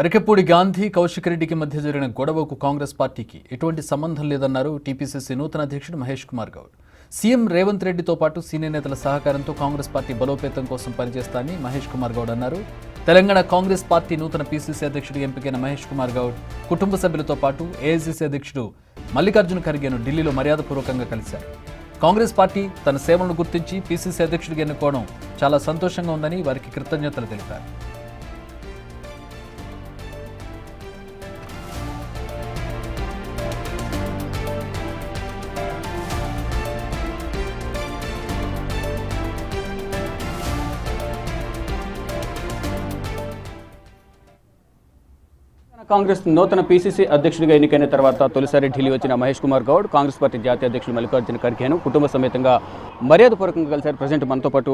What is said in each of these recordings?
అరకెపూడి గాంధీ కౌశిక్ రెడ్డికి మధ్య జరిగిన గొడవకు కాంగ్రెస్ పార్టీకి ఎటువంటి సంబంధం లేదన్నారు టీపీసీసీ నూతన అధ్యక్షుడు మహేష్ కుమార్ గౌడ్. సీఎం రేవంత్ రెడ్డితో పాటు సీనియర్ నేతల సహకారంతో కాంగ్రెస్ పార్టీ బలోపేతం కోసం పనిచేస్తానని మహేష్ కుమార్ గౌడ్ అన్నారు. తెలంగాణ కాంగ్రెస్ పార్టీ నూతన పీసీసీ అధ్యక్షుడు ఎంపికైన మహేష్ కుమార్ గౌడ్ కుటుంబ సభ్యులతో పాటు ఏఐసీసీ అధ్యక్షుడు మల్లికార్జున ఖర్గేను ఢిల్లీలో మర్యాదపూర్వకంగా కలిశారు. కాంగ్రెస్ పార్టీ తన సేవలను గుర్తించి పీసీసీ అధ్యక్షుడిగా ఎన్నుకోవడం చాలా సంతోషంగా ఉందని వారికి కృతజ్ఞతలు తెలిపారు. కాంగ్రెస్ నూతన పీసీసీ అధ్యక్షుడిగా ఎన్నికైన తర్వాత తొలిసారి ఢిల్లీ వచ్చిన మహేష్ కుమార్ గౌడ్ కాంగ్రెస్ పార్టీ జాతీయ అధ్యక్షుడు మల్లికార్జున ఖర్గేను కుటుంబ సమేతంగా మర్యాదపూర్వకంగా కలిశారు. ప్రజెంట్ మనతో పాటు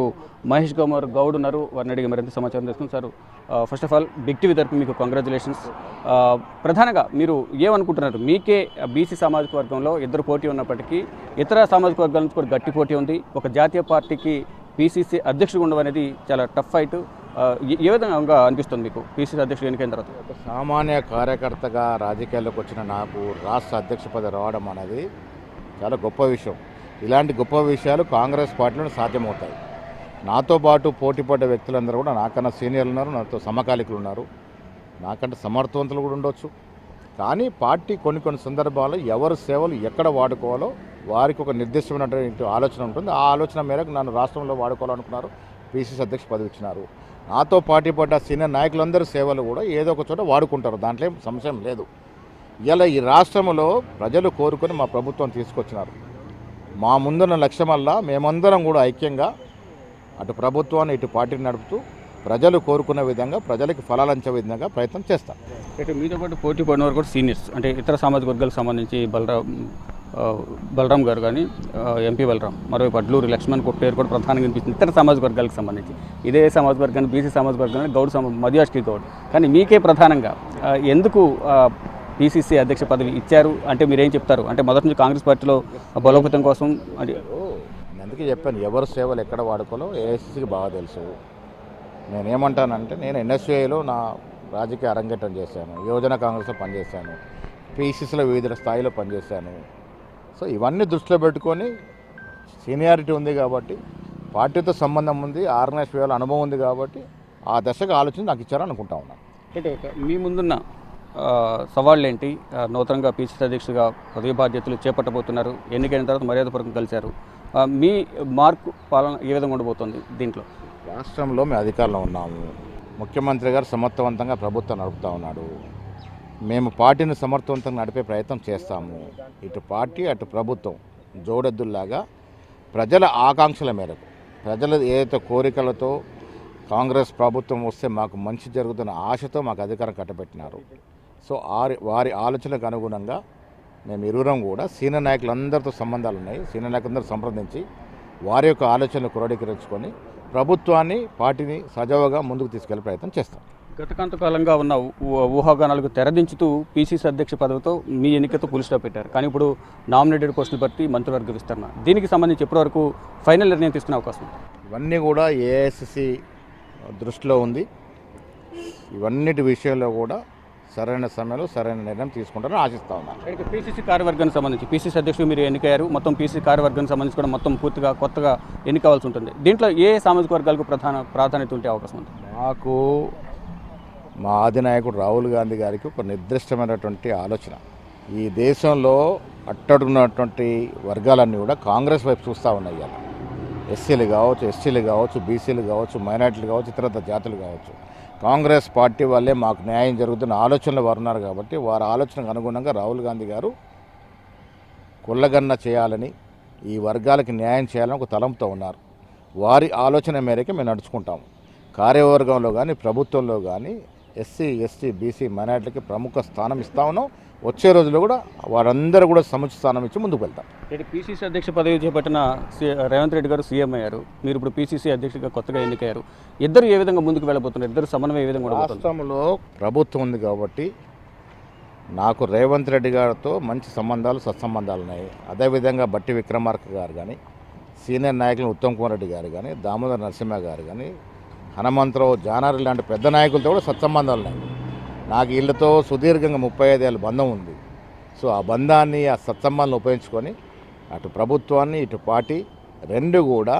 మహేష్ కుమార్ గౌడ్ ఉన్నారు. వారిని అడిగి మరింత సమాచారం తెలుసుకుంటారు. First of all big TV తరపు మీకు కంగ్రాచులేషన్స్. ప్రధానంగా మీరు ఏమనుకుంటున్నారు? మీకే బీసీ సామాజిక వర్గంలో ఇద్దరు పోటీ ఉన్నప్పటికీ ఇతర సామాజిక వర్గాల నుంచి కూడా గట్టి పోటీ ఉంది. ఒక జాతీయ పార్టీకి పీసీసీ అధ్యక్షుడు ఉండడం అనేది చాలా టఫ్ ఫైట్. ఏ విధంగా అనిపిస్తుంది మీకు పీసీసీ అధ్యక్షుడు ఎన్నికైన తర్వాత? ఒక సామాన్య కార్యకర్తగా రాజకీయాల్లోకి వచ్చిన నాకు రాష్ట్ర అధ్యక్ష పదవి రావడం అనేది చాలా గొప్ప విషయం. ఇలాంటి గొప్ప విషయాలు కాంగ్రెస్ పార్టీలో సాధ్యమవుతాయి. నాతో పాటు పోటీ పడ్డ వ్యక్తులందరూ కూడా నాకన్నా సీనియర్లు ఉన్నారు, నాతో సమకాలికులు ఉన్నారు, నాకంటే సమర్థవంతులు కూడా ఉండొచ్చు. కానీ పార్టీ కొన్ని సందర్భాల్లో ఎవరి సేవలు ఎక్కడ వాడుకోవాలో వారికి ఒక నిర్దిష్టమైనటువంటి ఆలోచన ఉంటుంది. ఆ ఆలోచన మేరకు నన్ను రాష్ట్రంలో వాడుకోవాలనుకున్నారు, పీసీసీ అధ్యక్ష పదవి ఇచ్చినారు. నాతో పార్టీ పడ్డ సీనియర్ నాయకులందరి సేవలు కూడా ఏదో ఒక చోట వాడుకుంటారు, దాంట్లో ఏం సంశయం లేదు. ఇలా ఈ రాష్ట్రంలో ప్రజలు కోరుకొని మా ప్రభుత్వం తీసుకొచ్చినారు. మా ముందున్న లక్ష్యమల్లా మేమందరం కూడా ఐక్యంగా అటు ప్రభుత్వాన్ని ఇటు పార్టీని నడుపుతూ ప్రజలు కోరుకున్న విధంగా ప్రజలకు ఫలాలంచే విధంగా ప్రయత్నం చేస్తాం. అయితే మీతో పాటు పోటీ పడిన వారు కూడా సీనియర్స్, అంటే ఇతర సామాజిక వర్గాలకు సంబంధించి బలరాం గారు కానీ ఎంపీ బలరాం, మరోవైపు అడ్లూరి లక్ష్మణ్ పేరు కూడా ప్రధానంగా అనిపిస్తుంది ఇతర సామాజిక వర్గాలకు సంబంధించి. ఇదే సామాజిక వర్గాన్ని బీసీ సామాజిక వర్గాన్ని గౌడ్ మధ్యాష్కి గౌడ్. కానీ మీకే ప్రధానంగా ఎందుకు పీసీసీ అధ్యక్ష పదవి ఇచ్చారు అంటే మీరేం చెప్తారు? అంటే మొదటి నుంచి కాంగ్రెస్ పార్టీలో బలోపేతం కోసం అంటే నేను అందుకే చెప్పాను, ఎవరి సేవలు ఎక్కడ వాడుకోవాలో ఏఐసీసీకి బాగా తెలుసు. నేనేమంటానంటే నేను ఎన్ఎస్యూఐలో నా రాజకీయ అరంగేట్రం చేశాను, యువజన కాంగ్రెస్లో పనిచేశాను, పీసీసీలో వివిధ స్థాయిలో పనిచేశాను. సో ఇవన్నీ దృష్టిలో పెట్టుకొని సీనియారిటీ ఉంది కాబట్టి, పార్టీతో సంబంధం ఉంది, ఆర్గనైజ్ చేయాల అనుభవం ఉంది కాబట్టి ఆ దశగా ఆలోచన నాకు ఇచ్చారని అనుకుంటా ఉన్నాను. అంటే మీ ముందున్న సవాళ్ళు ఏంటి? నూతనంగా పీసీసీ అధ్యక్షుడిగా పదవి బాధ్యతలు చేపట్టబోతున్నారు, ఎన్నికైన తర్వాత మర్యాదపూర్వకంగా కలిశారు. మీ మార్కు పాలన ఏ విధంగా ఉండబోతుంది దీంట్లో? రాష్ట్రంలో మేము అధికారంలో ఉన్నాము, ముఖ్యమంత్రి గారు సమర్థవంతంగా ప్రభుత్వం నడుపుతూ ఉన్నాడు. మేము పార్టీని సమర్థవంతంగా నడిపే ప్రయత్నం చేస్తాము. ఇటు పార్టీ అటు ప్రభుత్వం జోడెద్దుల్లాగా ప్రజల ఆకాంక్షల మేరకు, ప్రజల ఏదైతే కోరికలతో కాంగ్రెస్ ప్రభుత్వం వస్తే మాకు మంచి జరుగుతున్న ఆశతో మాకు అధికారం కట్టబెట్టినారు. సో వారి ఆలోచనలకు అనుగుణంగా మేము ఇరువురం కూడా సీనియర్ నాయకులందరితో సంబంధాలు ఉన్నాయి. సీనియర్ నాయకులందరూ సంప్రదించి వారి యొక్క ఆలోచనలు క్రోడీకరించుకొని ప్రభుత్వాన్ని పార్టీని సజావుగా ముందుకు తీసుకెళ్లే ప్రయత్నం చేస్తాం. గత కొంతకాలంగా ఉన్న ఊహాగానాలకు తెరదించుతూ పీసీసీ అధ్యక్ష పదవితో మీ ఎన్నికతో పులి స్టాప్ పెట్టారు. కానీ ఇప్పుడు నామినేటెడ్ పోస్టులు బట్టి మంత్రివర్గ విస్తరణ, దీనికి సంబంధించి ఎప్పటివరకు ఫైనల్ నిర్ణయం తీసుకునే అవకాశం ఉంది? ఇవన్నీ కూడా ఏఐసీసీ దృష్టిలో ఉంది. ఇవన్నిటి విషయంలో కూడా సరైన సమయంలో సరైన నిర్ణయం తీసుకుంటారని ఆశిస్తా ఉన్నాను. అయితే పీసీసీ కార్యవర్గానికి సంబంధించి పీసీసీ అధ్యక్షుడు మీరు ఎన్నికయ్యారు, మొత్తం పీసీసీ కార్యవర్గానికి సంబంధించి కూడా మొత్తం పూర్తిగా కొత్తగా ఎన్నికవలసి ఉంటుంది. దీంట్లో ఏ సామాజిక వర్గాలకు ప్రాధాన్యత ఉంటే అవకాశం ఉంది? మాకు మా అధినాయకుడు రాహుల్ గాంధీ గారికి ఒక నిర్దిష్టమైనటువంటి ఆలోచన. ఈ దేశంలో అట్టడున్నటువంటి వర్గాలన్నీ కూడా కాంగ్రెస్ వైపు చూస్తూ ఉన్నాయి. ఎస్సీలు కావచ్చు, ఎస్టీలు కావచ్చు, బీసీలు కావచ్చు, మైనార్టీలు కావచ్చు, ఇతర జాతులు కావచ్చు, కాంగ్రెస్ పార్టీ వల్లే మాకు న్యాయం జరుగుతున్న ఆలోచనలు వారు ఉన్నారు. కాబట్టి వారి ఆలోచనకు అనుగుణంగా రాహుల్ గాంధీ గారు కుల్లగన్న చేయాలని, ఈ వర్గాలకి న్యాయం చేయాలని ఒక తలంతో ఉన్నారు. వారి ఆలోచన మేరకే మేము నడుచుకుంటాము. కార్యవర్గంలో కానీ ప్రభుత్వంలో కానీ ఎస్సీ, ఎస్టీ, బీసీ, మైనార్టీలకి ప్రముఖ స్థానం ఇస్తా ఉన్నాం. వచ్చే రోజుల్లో కూడా వారందరూ కూడా సముచిత స్థానం ఇచ్చి ముందుకు వెళ్తాం. పీసీసీ అధ్యక్ష పదవి చేపట్టిన రేవంత్ రెడ్డి గారు సీఎం అయ్యారు, మీరు ఇప్పుడు పీసీసీ అధ్యక్షుడిగా కొత్తగా ఎన్నికయ్యారు. ఇద్దరు ఏ విధంగా ముందుకు వెళ్ళబోతున్నారు? ఇద్దరు సమన్వయం ఏ విధంగా? రాష్ట్రంలో ప్రభుత్వం ఉంది కాబట్టి నాకు రేవంత్ రెడ్డి గారితో మంచి సంబంధాలు, సత్సంబంధాలు ఉన్నాయి. అదేవిధంగా బట్టి విక్రమార్క గారు కానీ, సీనియర్ నాయకులు ఉత్తమ్ కుమార్ రెడ్డి గారు కానీ, దామోదర్ నరసింహ గారు కానీ, హనుమంతరావు, జానారెడ్డి లాంటి పెద్ద నాయకులతో కూడా సత్సంబంధాలు ఉన్నాయి. నాకు వీళ్ళతో సుదీర్ఘంగా 35 ఏళ్ళ బంధం ఉంది. సో ఆ బంధాన్ని, ఆ సత్సంబంధాన్ని ఉపయోగించుకొని అటు ప్రభుత్వాన్ని ఇటు పార్టీ రెండు కూడా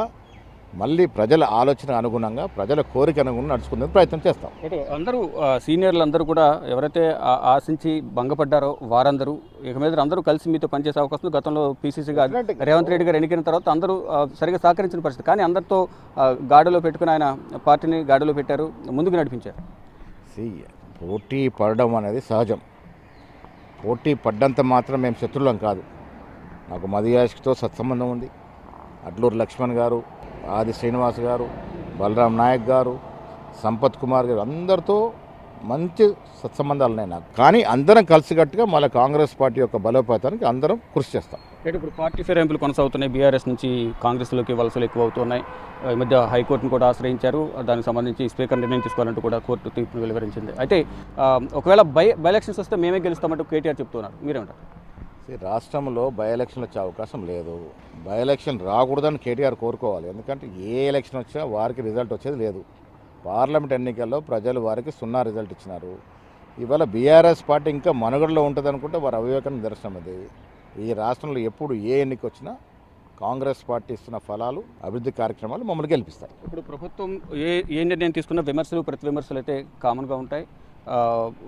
మళ్ళీ ప్రజల ఆలోచన అనుగుణంగా, ప్రజల కోరిక అనుగుణంగా నడుచుకునే ప్రయత్నం చేస్తాం. అంటే అందరూ సీనియర్లు అందరూ కూడా ఎవరైతే ఆశించి భంగపడ్డారో వారందరూ ఇక మీద అందరూ కలిసి మీతో పనిచేసే అవకాశం. గతంలో పీసీసీగా రేవంత్ రెడ్డి గారు ఎన్నికైన తర్వాత అందరూ సరిగా సహకరించిన పరిస్థితి, కానీ అందరితో గాడిలో పెట్టుకుని ఆయన పార్టీని గాడిలో పెట్టారు, ముందుకు నడిపించారు. పోటీ పడడం అనేది సహజం. పోటీ పడ్డంత మాత్రం మేము శత్రువులం కాదు. నాకు మదియాష్తో సత్సంబంధం ఉంది. అడ్లూరు లక్ష్మణ్ గారు, ఆది శ్రీనివాస్ గారు, బలరాం నాయక్ గారు, సంపత్ కుమార్ గారు అందరితో మంచి సత్సంబంధాలు ఉన్నాయి నాకు. కానీ అందరం కలిసికట్టుగా మళ్ళీ కాంగ్రెస్ పార్టీ యొక్క బలోపేతానికి అందరం కృషి చేస్తాం. ఇప్పుడు పార్టీ ఫిరాయింపులు కొనసాగుతున్నాయి. బీఆర్ఎస్ నుంచి కాంగ్రెస్లోకి వలసలు ఎక్కువ అవుతున్నాయి. ఈ మధ్య హైకోర్టును కూడా ఆశ్రయించారు. దానికి సంబంధించి స్పీకర్ నిర్ణయం తీసుకోవాలంటూ కూడా కోర్టు తీర్పును వెలువరించింది. అయితే ఒకవేళ బై ఎలక్షన్స్ వస్తే మేమే గెలుస్తామంటూ కేటీఆర్ చెప్తున్నారు. మీరేమంటారు? రాష్ట్రంలో బై ఎలక్షన్ వచ్చే అవకాశం లేదు. బై ఎలక్షన్ రాకూడదని కేటీఆర్ కోరుకోవాలి. ఎందుకంటే ఏ ఎలక్షన్ వచ్చినా వారికి రిజల్ట్ వచ్చేది లేదు. పార్లమెంట్ ఎన్నికల్లో ప్రజలు వారికి 0 రిజల్ట్ ఇచ్చినారు. ఇవాళ బీఆర్ఎస్ పార్టీ ఇంకా మనుగడలో ఉంటుంది అనుకుంటే వారి అవివేకం నిదర్శనం అది. ఈ రాష్ట్రంలో ఎప్పుడు ఏ ఎన్నిక వచ్చినా కాంగ్రెస్ పార్టీ ఇస్తున్న ఫలాలు, అభివృద్ధి కార్యక్రమాలు మమ్మల్ని గెలిపిస్తాయి. ఇప్పుడు ప్రభుత్వం ఏ నిర్ణయం తీసుకున్న విమర్శలు ప్రతి విమర్శలు అయితే కామన్గా ఉంటాయి.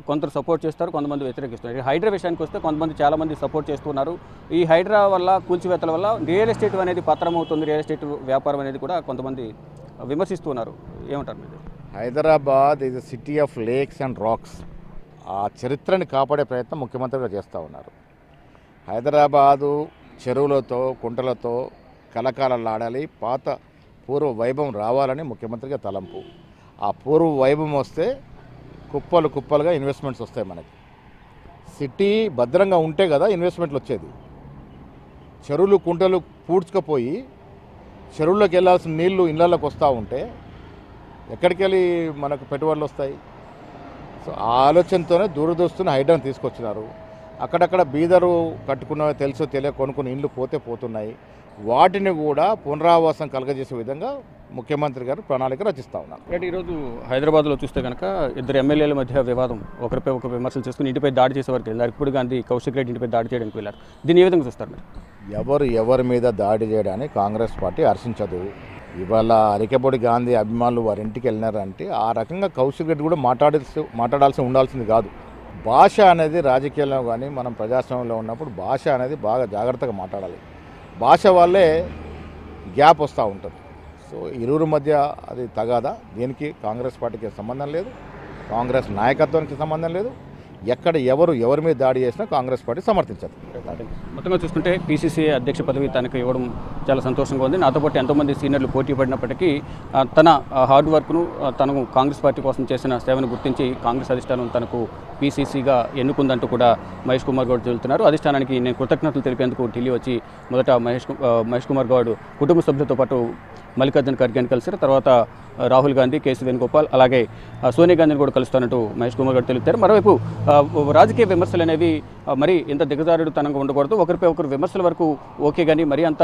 కొందరు సపోర్ట్ చేస్తారు, కొంతమంది వ్యతిరేకిస్తున్నారు. హైడ్రా విషయానికి వస్తే కొంతమంది చాలామంది సపోర్ట్ చేస్తున్నారు. ఈ హైడ్రా వల్ల, కూల్చివేతల వల్ల రియల్ ఎస్టేట్ అనేది పత్రం అవుతుంది, రియల్ ఎస్టేట్ వ్యాపారం అనేది కూడా కొంతమంది విమర్శిస్తున్నారు. ఏమంటారు మీరు? Hyderabad is city of lakes and rocks. ఆ చరిత్రని కాపాడే ప్రయత్నం ముఖ్యమంత్రిగా చేస్తూ ఉన్నారు. హైదరాబాదు చెరువులతో, కుంటలతో కలకాలలాడాలి, పాత పూర్వ వైభవం రావాలని ముఖ్యమంత్రిగా తలంపు. ఆ పూర్వ వైభవం వస్తే కుప్పలు కుప్పలుగా ఇన్వెస్ట్మెంట్స్ వస్తాయి. మనకి సిటీ భద్రంగా ఉంటే కదా ఇన్వెస్ట్మెంట్లు వచ్చేది. చెరువులు కుంటలు పూడ్చుకుపోయి చెరువుల్లోకి వెళ్ళాల్సిన నీళ్లు ఇళ్లలోకి వస్తూ ఉంటే ఎక్కడికి వెళ్ళి మనకు పెట్టుబడులు వస్తాయి? సో ఆ ఆలోచనతోనే దూరదోస్తున్న హైడ్రాని తీసుకొచ్చినారు. అక్కడక్కడ బీదరు కట్టుకున్నవి తెలుసో తెలియ కొనుక్కుని ఇండ్లు పోతున్నాయి. వాటిని కూడా పునరావాసం కలగజేసే విధంగా ముఖ్యమంత్రి గారు ప్రణాళిక రచిస్తూ ఉన్నారు. అంటే ఈరోజు హైదరాబాద్లో చూస్తే కనుక ఇద్దరు ఎమ్మెల్యేల మధ్య వివాదం, ఒకరిపై ఒకరు విమర్శలు చేసుకుని ఇంటిపై దాడి చేసే వరకు వెళ్ళారు. ఇప్పుడు గాంధీ కౌశిక్ రెడ్డి ఇంటిపై దాడి చేయడానికి వెళ్ళారు. దీన్ని ఏ విధంగా చూస్తారు మీరు? ఎవరి మీద దాడి చేయడానికి కాంగ్రెస్ పార్టీ హర్షించదు. ఇవాళ అరికెపొడి గాంధీ అభిమానులు వారి ఇంటికి వెళ్ళినారంటే ఆ రకంగా కౌశిక్ రెడ్డి కూడా మాట్లాడాల్సి ఉండాల్సింది కాదు. భాష అనేది రాజకీయాల్లో కానీ మనం ప్రజాస్వామ్యంలో ఉన్నప్పుడు భాష అనేది బాగా జాగ్రత్తగా మాట్లాడాలి. భాష వల్లే గ్యాప్ వస్తూ ఉంటుంది. సో ఇరువురి మధ్య అది తగాదా. దీనికి కాంగ్రెస్ పార్టీకి సంబంధం లేదు, కాంగ్రెస్ నాయకత్వానికి సంబంధం లేదు. ఎక్కడ ఎవరి మీద దాడి చేసినా కాంగ్రెస్ పార్టీ సమర్థించదు. మొత్తంగా చూసుకుంటే పీసీసీ అధ్యక్ష పదవి తనకు ఇవ్వడం చాలా సంతోషంగా ఉంది. నాతో పాటు ఎంతోమంది సీనియర్లు పోటీ పడినప్పటికీ తన హార్డ్ వర్క్ను, తనకు కాంగ్రెస్ పార్టీ కోసం చేసిన సేవను గుర్తించి కాంగ్రెస్ అధిష్టానం తనకు పీసీసీగా ఎన్నుకుందంటూ కూడా మహేష్ కుమార్ గౌడ్ చెబుతున్నారు. అధిష్టానానికి నేను కృతజ్ఞతలు తెలిపేందుకు ఢిల్లీ వచ్చి మొదట మహేష్ కుమార్ గౌడ్ కుటుంబ సభ్యులతో పాటు మల్లికార్జున ఖర్గేని కలిశారు. తర్వాత రాహుల్ గాంధీ, కేసీ వేణుగోపాల్, అలాగే సోనియా గాంధీని కూడా కలుస్తానంటూ మహేష్ కుమార్ గౌడ్ తెలుపుతారు. మరోవైపు రాజకీయ విమర్శలు అనేవి మరి ఇంత దిగజారుడు తనంగా ఉండకూడదు. ఒకరిపై ఒకరు విమర్శల వరకు ఓకే, కానీ మరి అంత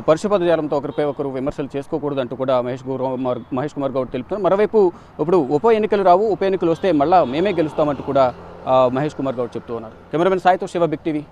పరుషపదజాలంతో ఒకరిపై ఒకరు విమర్శలు చేసుకోకూడదు అంటూ కూడా మహేష్ కుమార్ గౌడ్ తెలుపుతున్నారు. మరోవైపు ఇప్పుడు ఉప ఎన్నికలు రావు, ఉప ఎన్నికలు వస్తే మళ్ళా మేమే గెలుస్తామంటూ కూడా మహేష్ కుమార్ గౌడ్ చెప్తూ ఉన్నారు. కెమెరామెన్ సాయితో శివ, బిగ్ టీవీ.